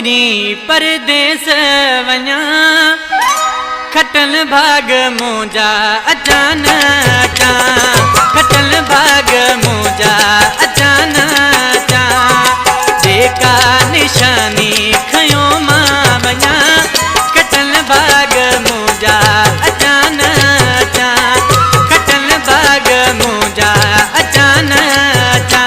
ॾींहुं परदेस वञा खटल भाग मुंहिंजा अचां न अचां खटल भाग मुंहिंजा अचां न अचां जेका निशानी खयो मां वञा खटल भाग मुंहिंजा अचां न अचां खटल भाग मुंहिंजा अचां न अचां।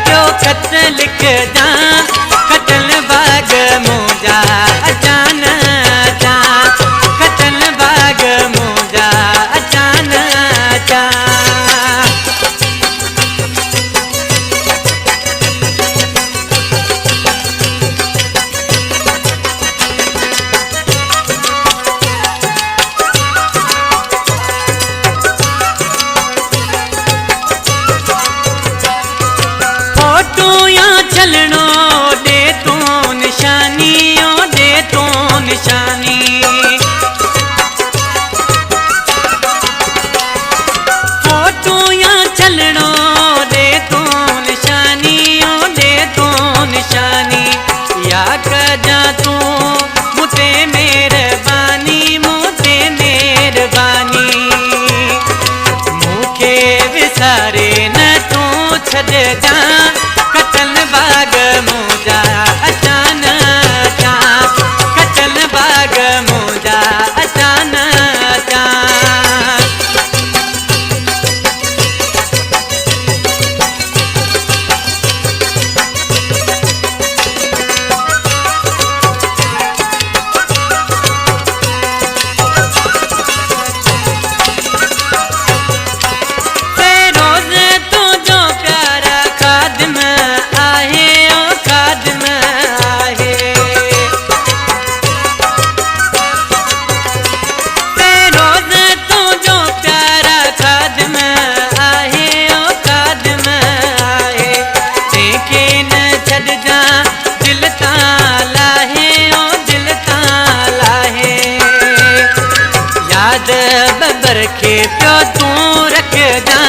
प्यो खत लिख जा खटल भाग मुंहिंजा अचां न अचां खटल भाग मुंहिंजा अचां न अचां। चलनो दे तू निशानी ओ दे तू निशानी फोटो या चलनो दे तू निशानी ओ दे तू निशानी या कजा तू मुझे मेहरबानी मुझे मेहरबानी मुखे विसारे न तू छॾ जा खटल भाग मुंहिंजा अचां न अचां खटल भाग मुंहिंजा अचां न अचां। बबर खे पियो तू रख जा